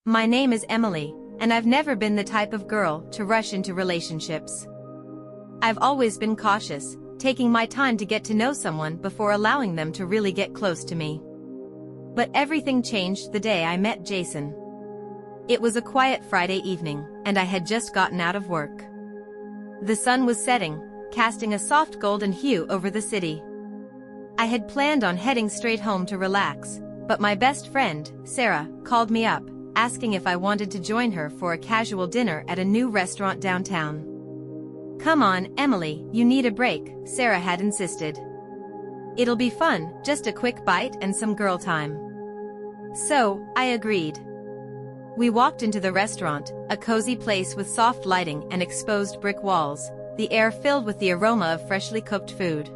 My name is Emily, and I've never been the type of girl to rush into relationships. I've always been cautious, taking my time to get to know someone before allowing them to really get close to me. But everything changed the day I met Jason. It was a quiet Friday evening, and I had just gotten out of work. The sun was setting, casting a soft golden hue over the city. I had planned on heading straight home to relax, but my best friend, Sarah, called me up, asking if I wanted to join her for a casual dinner at a new restaurant downtown. "Come on, Emily, you need a break," Sarah had insisted. "It'll be fun, just a quick bite and some girl time." So, I agreed. We walked into the restaurant, a cozy place with soft lighting and exposed brick walls, the air filled with the aroma of freshly cooked food.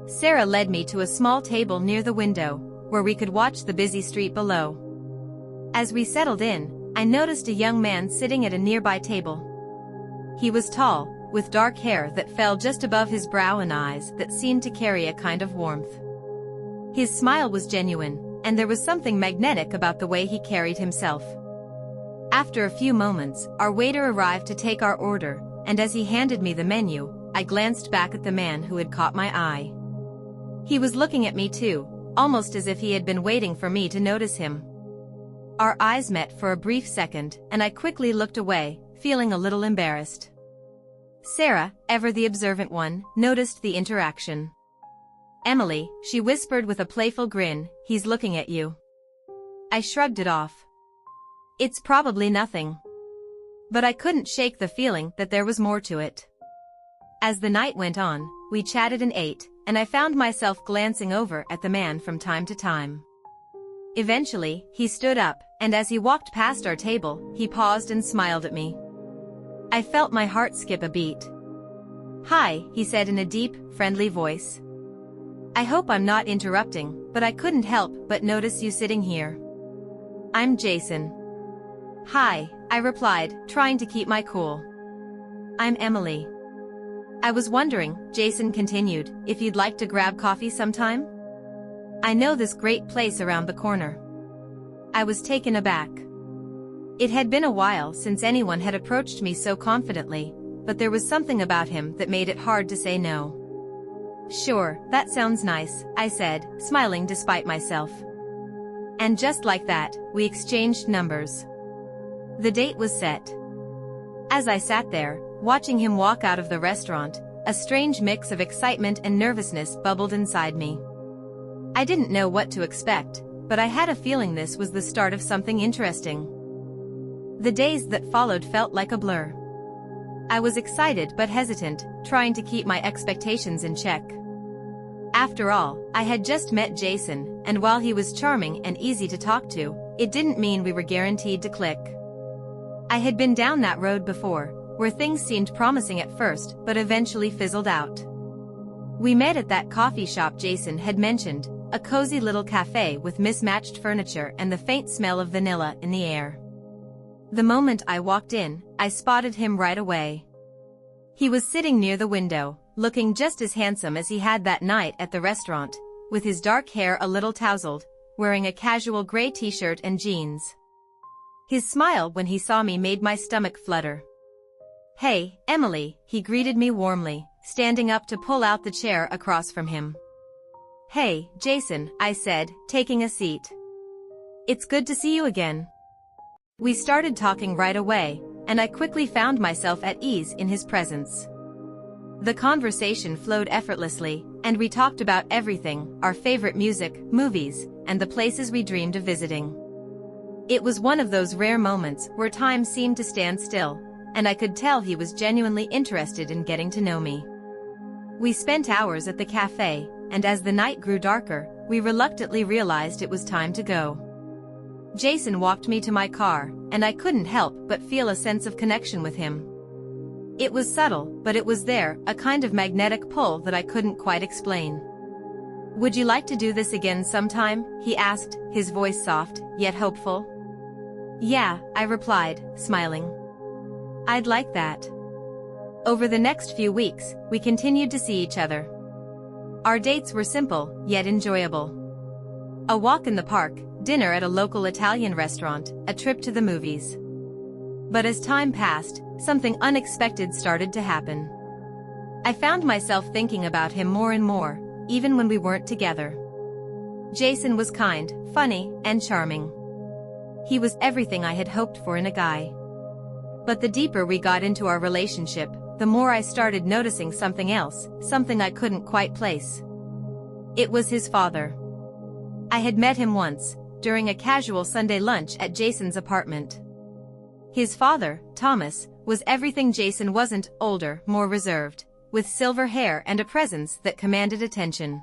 Sarah led me to a small table near the window, where we could watch the busy street below. As we settled in, I noticed a young man sitting at a nearby table. He was tall, with dark hair that fell just above his brow and eyes that seemed to carry a kind of warmth. His smile was genuine, and there was something magnetic about the way he carried himself. After a few moments, our waiter arrived to take our order, and as he handed me the menu, I glanced back at the man who had caught my eye. He was looking at me too, almost as if he had been waiting for me to notice him. Our eyes met for a brief second, and I quickly looked away, feeling a little embarrassed. Sarah, ever the observant one, noticed the interaction. "Emily," she whispered with a playful grin, "he's looking at you." I shrugged it off. It's probably nothing. But I couldn't shake the feeling that there was more to it. As the night went on, we chatted and ate, and I found myself glancing over at the man from time to time. Eventually, he stood up, and as he walked past our table, he paused and smiled at me. I felt my heart skip a beat. "Hi," he said in a deep, friendly voice. "I hope I'm not interrupting, but I couldn't help but notice you sitting here." "I'm Jason." "Hi," I replied, trying to keep my cool. "I'm Emily." "I was wondering," Jason continued, "if you'd like to grab coffee sometime? I know this great place around the corner." I was taken aback. It had been a while since anyone had approached me so confidently, but there was something about him that made it hard to say no. "Sure, that sounds nice," I said, smiling despite myself. And just like that, we exchanged numbers. The date was set. As I sat there, watching him walk out of the restaurant, a strange mix of excitement and nervousness bubbled inside me. I didn't know what to expect, but I had a feeling this was the start of something interesting. The days that followed felt like a blur. I was excited but hesitant, trying to keep my expectations in check. After all, I had just met Jason, and while he was charming and easy to talk to, it didn't mean we were guaranteed to click. I had been down that road before, where things seemed promising at first but eventually fizzled out. We met at that coffee shop Jason had mentioned, a cozy little cafe with mismatched furniture and the faint smell of vanilla in the air. The moment I walked in, I spotted him right away. He was sitting near the window, looking just as handsome as he had that night at the restaurant, with his dark hair a little tousled, wearing a casual gray t-shirt and jeans. His smile when he saw me made my stomach flutter. "Hey, Emily," he greeted me warmly, standing up to pull out the chair across from him. "Hey, Jason," I said, taking a seat. "It's good to see you again." We started talking right away, and I quickly found myself at ease in his presence. The conversation flowed effortlessly, and we talked about everything, our favorite music, movies, and the places we dreamed of visiting. It was one of those rare moments where time seemed to stand still, and I could tell he was genuinely interested in getting to know me. We spent hours at the cafe, and as the night grew darker, we reluctantly realized it was time to go. Jason walked me to my car, and I couldn't help but feel a sense of connection with him. It was subtle, but it was there, a kind of magnetic pull that I couldn't quite explain. "Would you like to do this again sometime?" he asked, his voice soft, yet hopeful. "Yeah," I replied, smiling. "I'd like that." Over the next few weeks, we continued to see each other. Our dates were simple, yet enjoyable. A walk in the park, dinner at a local Italian restaurant, a trip to the movies. But as time passed, something unexpected started to happen. I found myself thinking about him more and more, even when we weren't together. Jason was kind, funny, and charming. He was everything I had hoped for in a guy. But the deeper we got into our relationship, the more I started noticing something else, something I couldn't quite place. It was his father. I had met him once, during a casual Sunday lunch at Jason's apartment. His father, Thomas, was everything Jason wasn't: older, more reserved, with silver hair and a presence that commanded attention.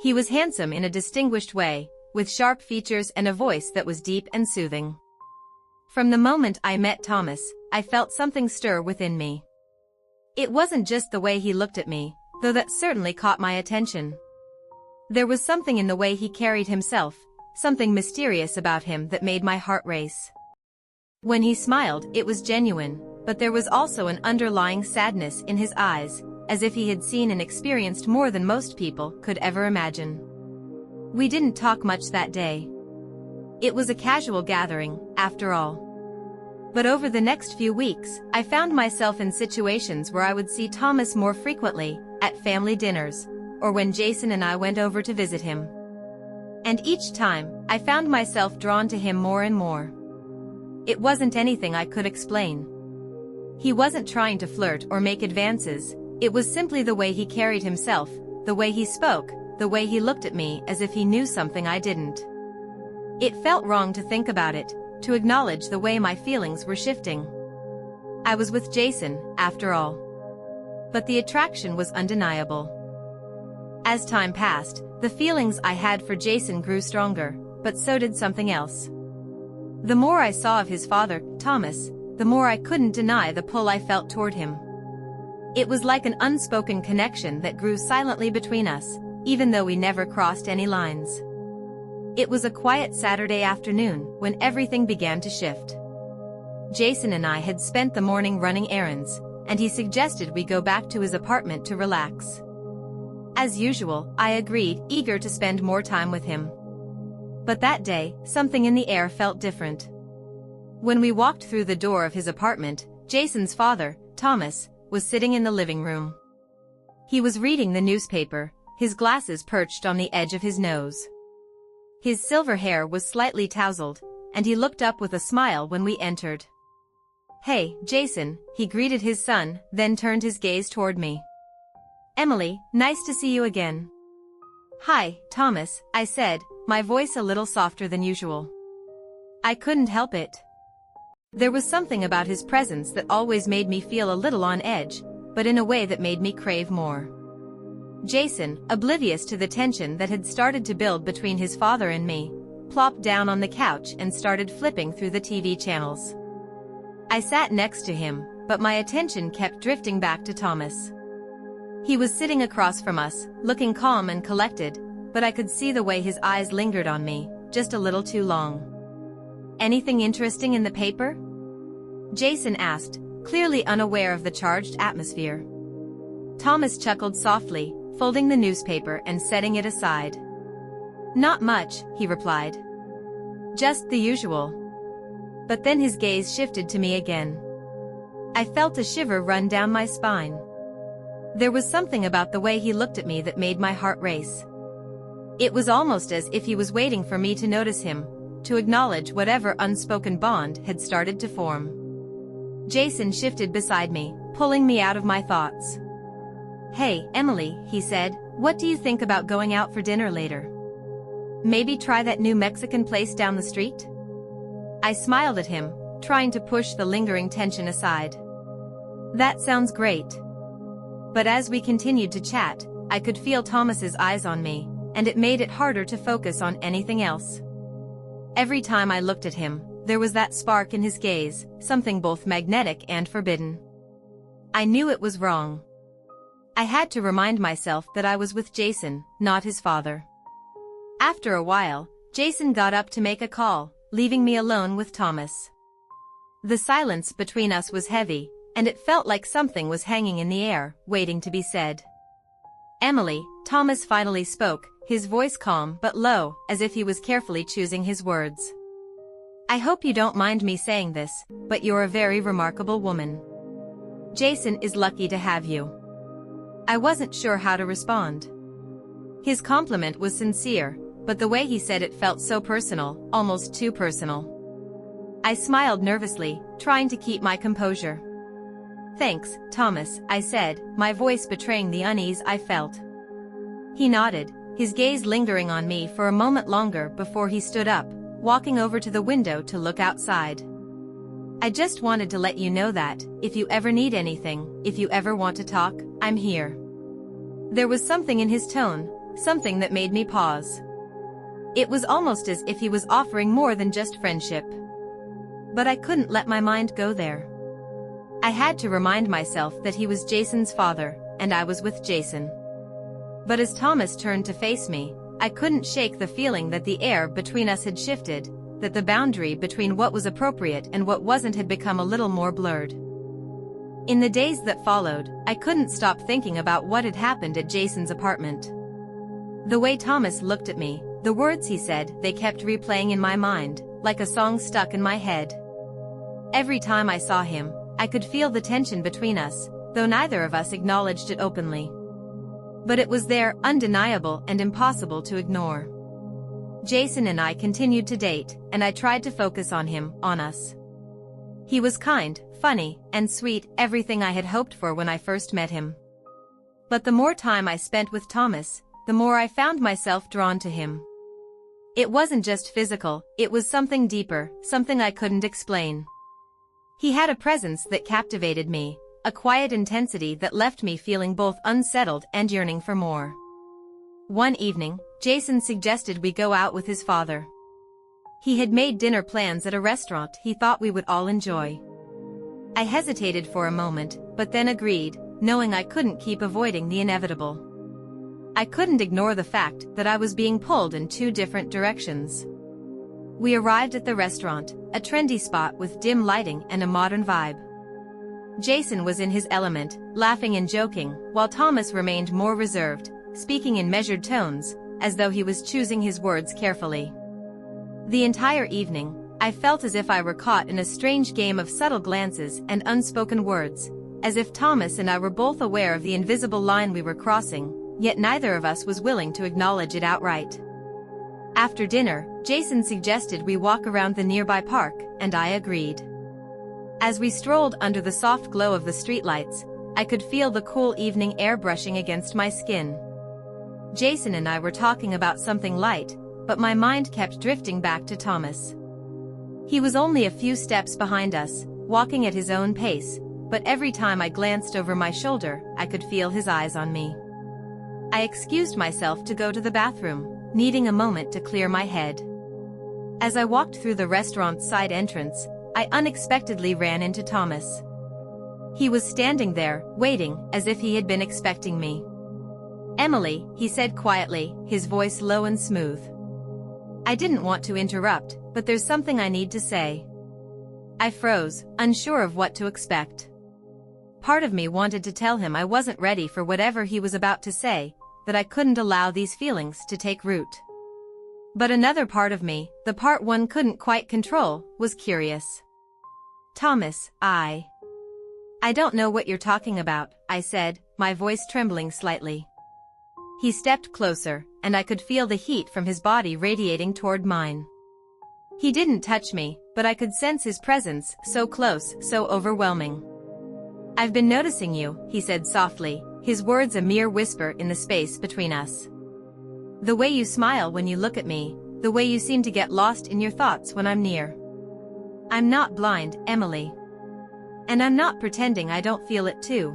He was handsome in a distinguished way, with sharp features and a voice that was deep and soothing. From the moment I met Thomas, I felt something stir within me. It wasn't just the way he looked at me, though that certainly caught my attention. There was something in the way he carried himself, something mysterious about him that made my heart race. When he smiled, it was genuine, but there was also an underlying sadness in his eyes, as if he had seen and experienced more than most people could ever imagine. We didn't talk much that day. It was a casual gathering, after all. But over the next few weeks, I found myself in situations where I would see Thomas more frequently, at family dinners, or when Jason and I went over to visit him. And each time, I found myself drawn to him more and more. It wasn't anything I could explain. He wasn't trying to flirt or make advances, it was simply the way he carried himself, the way he spoke, the way he looked at me as if he knew something I didn't. It felt wrong to think about it, to acknowledge the way my feelings were shifting. I was with Jason, after all. But the attraction was undeniable. As time passed, the feelings I had for Jason grew stronger, but so did something else. The more I saw of his father, Thomas, the more I couldn't deny the pull I felt toward him. It was like an unspoken connection that grew silently between us, even though we never crossed any lines. It was a quiet Saturday afternoon when everything began to shift. Jason and I had spent the morning running errands, and he suggested we go back to his apartment to relax. As usual, I agreed, eager to spend more time with him. But that day, something in the air felt different. When we walked through the door of his apartment, Jason's father, Thomas, was sitting in the living room. He was reading the newspaper, his glasses perched on the edge of his nose. His silver hair was slightly tousled, and he looked up with a smile when we entered. "Hey, Jason," he greeted his son, then turned his gaze toward me. "Emily, nice to see you again." "Hi, Thomas," I said, my voice a little softer than usual. I couldn't help it. There was something about his presence that always made me feel a little on edge, but in a way that made me crave more. Jason, oblivious to the tension that had started to build between his father and me, plopped down on the couch and started flipping through the TV channels. I sat next to him, but my attention kept drifting back to Thomas. He was sitting across from us, looking calm and collected, but I could see the way his eyes lingered on me, just a little too long. "Anything interesting in the paper?" Jason asked, clearly unaware of the charged atmosphere. Thomas chuckled softly, folding the newspaper and setting it aside. "Not much," he replied. "Just the usual." But then his gaze shifted to me again. I felt a shiver run down my spine. There was something about the way he looked at me that made my heart race. It was almost as if he was waiting for me to notice him, to acknowledge whatever unspoken bond had started to form. Jason shifted beside me, pulling me out of my thoughts. "Hey, Emily," he said, "what do you think about going out for dinner later? Maybe try that new Mexican place down the street?" I smiled at him, trying to push the lingering tension aside. "That sounds great." But as we continued to chat, I could feel Thomas's eyes on me, and it made it harder to focus on anything else. Every time I looked at him, there was that spark in his gaze, something both magnetic and forbidden. I knew it was wrong. I had to remind myself that I was with Jason, not his father. After a while, Jason got up to make a call, leaving me alone with Thomas. The silence between us was heavy, and it felt like something was hanging in the air, waiting to be said. Emily, Thomas finally spoke, his voice calm but low, as if he was carefully choosing his words. I hope you don't mind me saying this, but you're a very remarkable woman. Jason is lucky to have you. I wasn't sure how to respond. His compliment was sincere, but the way he said it felt so personal, almost too personal. I smiled nervously, trying to keep my composure. Thanks, Thomas, I said, my voice betraying the unease I felt. He nodded, his gaze lingering on me for a moment longer before he stood up, walking over to the window to look outside. I just wanted to let you know that, if you ever need anything, if you ever want to talk, I'm here. There was something in his tone, something that made me pause. It was almost as if he was offering more than just friendship. But I couldn't let my mind go there. I had to remind myself that he was Jason's father, and I was with Jason. But as Thomas turned to face me, I couldn't shake the feeling that the air between us had shifted, that the boundary between what was appropriate and what wasn't had become a little more blurred. In the days that followed, I couldn't stop thinking about what had happened at Jason's apartment. The way Thomas looked at me, the words he said, they kept replaying in my mind, like a song stuck in my head. Every time I saw him, I could feel the tension between us, though neither of us acknowledged it openly. But it was there, undeniable and impossible to ignore. Jason and I continued to date, and I tried to focus on him, on us. He was kind, funny, and sweet, everything I had hoped for when I first met him. But the more time I spent with Thomas, the more I found myself drawn to him. It wasn't just physical, it was something deeper, something I couldn't explain. He had a presence that captivated me, a quiet intensity that left me feeling both unsettled and yearning for more. One evening, Jason suggested we go out with his father. He had made dinner plans at a restaurant he thought we would all enjoy. I hesitated for a moment, but then agreed, knowing I couldn't keep avoiding the inevitable. I couldn't ignore the fact that I was being pulled in two different directions. We arrived at the restaurant, a trendy spot with dim lighting and a modern vibe. Jason was in his element, laughing and joking, while Thomas remained more reserved, speaking in measured tones, as though he was choosing his words carefully. The entire evening, I felt as if I were caught in a strange game of subtle glances and unspoken words, as if Thomas and I were both aware of the invisible line we were crossing, yet neither of us was willing to acknowledge it outright. After dinner, Jason suggested we walk around the nearby park, and I agreed. As we strolled under the soft glow of the streetlights, I could feel the cool evening air brushing against my skin. Jason and I were talking about something light, but my mind kept drifting back to Thomas. He was only a few steps behind us, walking at his own pace, but every time I glanced over my shoulder, I could feel his eyes on me. I excused myself to go to the bathroom, needing a moment to clear my head. As I walked through the restaurant's side entrance, I unexpectedly ran into Thomas. He was standing there, waiting, as if he had been expecting me. "Emily," he said quietly, his voice low and smooth. I didn't want to interrupt, but there's something I need to say. I froze, unsure of what to expect. Part of me wanted to tell him I wasn't ready for whatever he was about to say, that I couldn't allow these feelings to take root. But another part of me, the part one couldn't quite control, was curious. "Thomas, I don't know what you're talking about," I said, my voice trembling slightly. He stepped closer, and I could feel the heat from his body radiating toward mine. He didn't touch me, but I could sense his presence, so close, so overwhelming. "I've been noticing you," he said softly, his words a mere whisper in the space between us. "The way you smile when you look at me, the way you seem to get lost in your thoughts when I'm near. I'm not blind, Emily. And I'm not pretending I don't feel it too."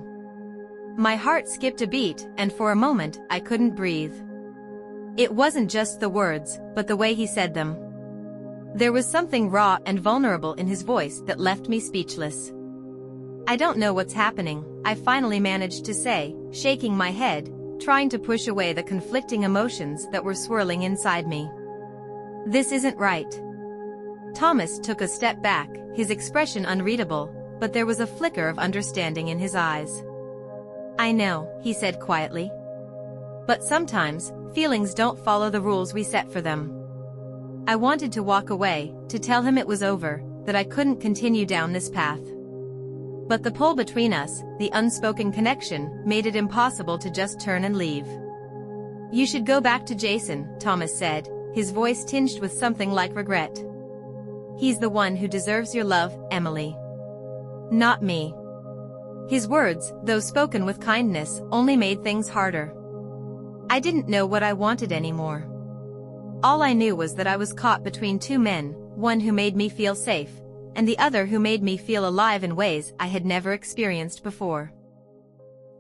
My heart skipped a beat, and for a moment, I couldn't breathe. It wasn't just the words, but the way he said them. There was something raw and vulnerable in his voice that left me speechless. "I don't know what's happening," I finally managed to say, shaking my head, trying to push away the conflicting emotions that were swirling inside me. "This isn't right." Thomas took a step back, his expression unreadable, but there was a flicker of understanding in his eyes. "I know," he said quietly. But sometimes, feelings don't follow the rules we set for them. I wanted to walk away, to tell him it was over, that I couldn't continue down this path. But the pull between us, the unspoken connection, made it impossible to just turn and leave. "You should go back to Jason," Thomas said, his voice tinged with something like regret. "He's the one who deserves your love, Emily. Not me." His words, though spoken with kindness, only made things harder. I didn't know what I wanted anymore. All I knew was that I was caught between two men, one who made me feel safe, and the other who made me feel alive in ways I had never experienced before.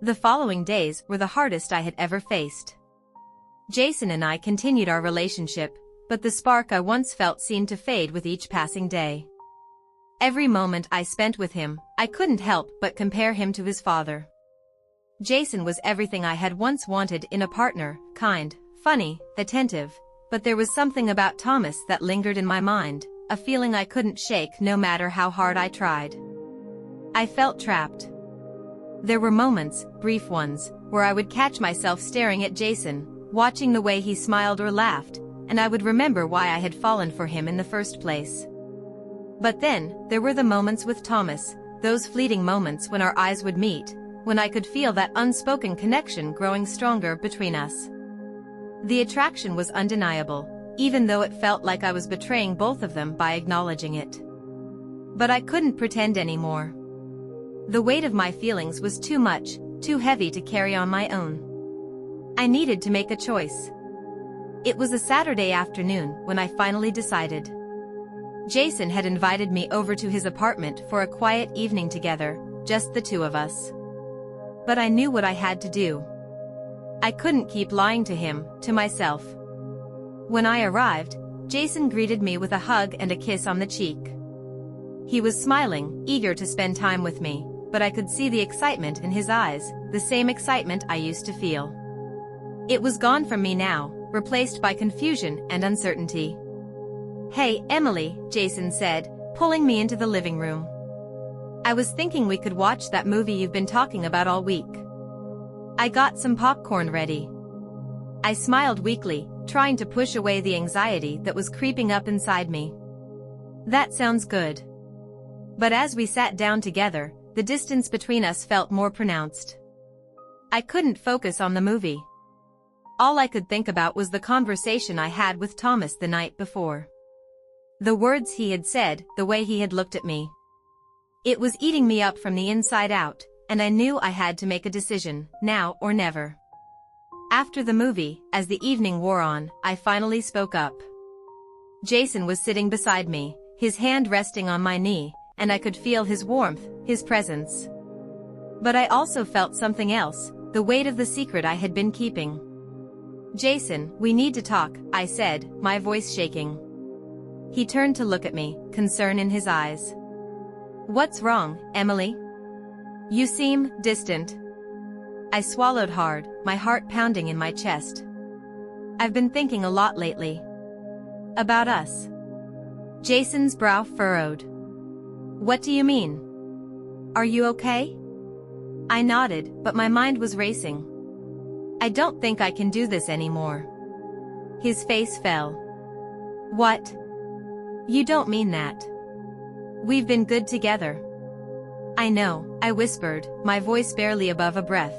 The following days were the hardest I had ever faced. Jason and I continued our relationship, but the spark I once felt seemed to fade with each passing day. Every moment I spent with him, I couldn't help but compare him to his father. Jason was everything I had once wanted in a partner, kind, funny, attentive, but there was something about Thomas that lingered in my mind, a feeling I couldn't shake no matter how hard I tried. I felt trapped. There were moments, brief ones, where I would catch myself staring at Jason, watching the way he smiled or laughed, and I would remember why I had fallen for him in the first place. But then, there were the moments with Thomas, those fleeting moments when our eyes would meet, when I could feel that unspoken connection growing stronger between us. The attraction was undeniable, even though it felt like I was betraying both of them by acknowledging it. But I couldn't pretend anymore. The weight of my feelings was too much, too heavy to carry on my own. I needed to make a choice. It was a Saturday afternoon when I finally decided. Jason had invited me over to his apartment for a quiet evening together, just the two of us. But I knew what I had to do. I couldn't keep lying to him, to myself. When I arrived, Jason greeted me with a hug and a kiss on the cheek. He was smiling, eager to spend time with me, but I could see the excitement in his eyes, the same excitement I used to feel. It was gone from me now, replaced by confusion and uncertainty. "Hey, Emily," Jason said, pulling me into the living room. "I was thinking we could watch that movie you've been talking about all week. I got some popcorn ready." I smiled weakly, trying to push away the anxiety that was creeping up inside me. "That sounds good." But as we sat down together, the distance between us felt more pronounced. I couldn't focus on the movie. All I could think about was the conversation I had with Thomas the night before. The words he had said, the way he had looked at me. It was eating me up from the inside out, and I knew I had to make a decision, now or never. After the movie, as the evening wore on, I finally spoke up. Jason was sitting beside me, his hand resting on my knee, and I could feel his warmth, his presence. But I also felt something else, the weight of the secret I had been keeping. "Jason, we need to talk," I said, my voice shaking. He turned to look at me, concern in his eyes. "What's wrong, Emily? You seem distant." I swallowed hard, my heart pounding in my chest. "I've been thinking a lot lately. About us." Jason's brow furrowed. "What do you mean? Are you okay?" I nodded, but my mind was racing. "I don't think I can do this anymore." His face fell. "What? You don't mean that. We've been good together." "I know," I whispered, my voice barely above a breath.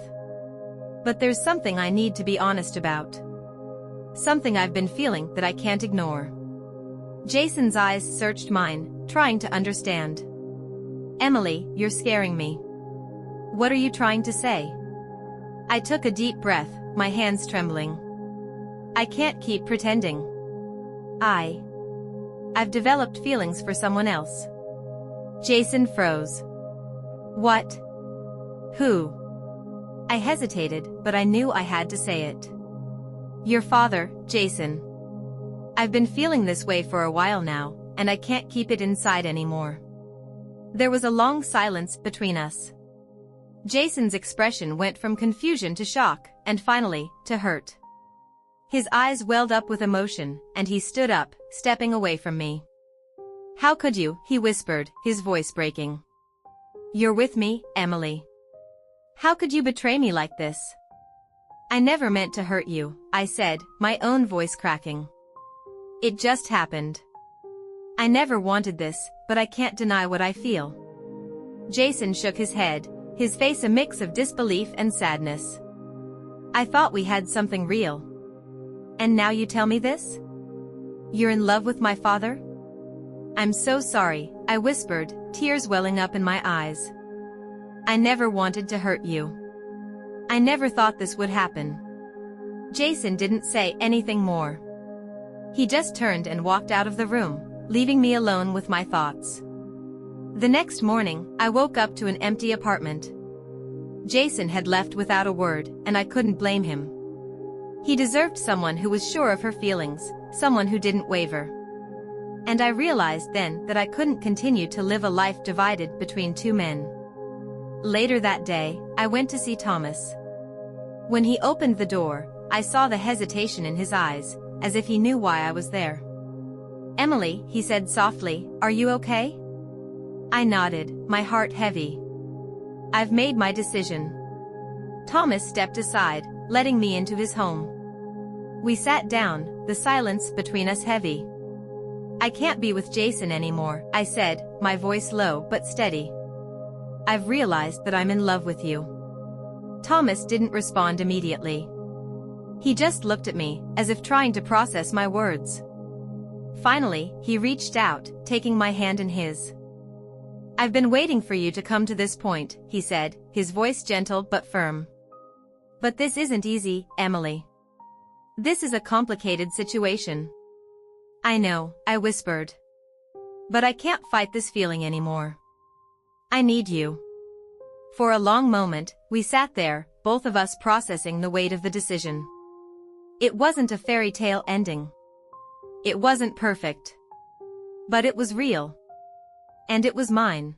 "But there's something I need to be honest about. Something I've been feeling that I can't ignore." Jason's eyes searched mine, trying to understand. "Emily, you're scaring me. What are you trying to say?" I took a deep breath, my hands trembling. "I can't keep pretending. I've developed feelings for someone else." Jason froze. "What? Who?" I hesitated, but I knew I had to say it. "Your father, Jason. I've been feeling this way for a while now, and I can't keep it inside anymore." There was a long silence between us. Jason's expression went from confusion to shock, and finally, to hurt. His eyes welled up with emotion, and he stood up, stepping away from me. "How could you?" he whispered, his voice breaking. "You're with me, Emily. How could you betray me like this?" I never meant to hurt you, I said, my own voice cracking. It just happened. I never wanted this, but I can't deny what I feel. Jason shook his head, his face a mix of disbelief and sadness. I thought we had something real. And now you tell me this? You're in love with my father? I'm so sorry, I whispered, tears welling up in my eyes. I never wanted to hurt you. I never thought this would happen. Jason didn't say anything more. He just turned and walked out of the room, leaving me alone with my thoughts. The next morning, I woke up to an empty apartment. Jason had left without a word, and I couldn't blame him. He deserved someone who was sure of her feelings, someone who didn't waver. And I realized then that I couldn't continue to live a life divided between two men. Later that day, I went to see Thomas. When he opened the door, I saw the hesitation in his eyes, as if he knew why I was there. Emily, he said softly, are you okay? I nodded, my heart heavy. I've made my decision. Thomas stepped aside, letting me into his home. We sat down, the silence between us heavy. I can't be with Jason anymore, I said, my voice low but steady. I've realized that I'm in love with you. Thomas didn't respond immediately. He just looked at me, as if trying to process my words. Finally, he reached out, taking my hand in his. I've been waiting for you to come to this point, he said, his voice gentle but firm. But this isn't easy, Emily. This is a complicated situation. I know, I whispered. But I can't fight this feeling anymore. I need you. For a long moment, we sat there, both of us processing the weight of the decision. It wasn't a fairy tale ending. It wasn't perfect. But it was real. And it was mine.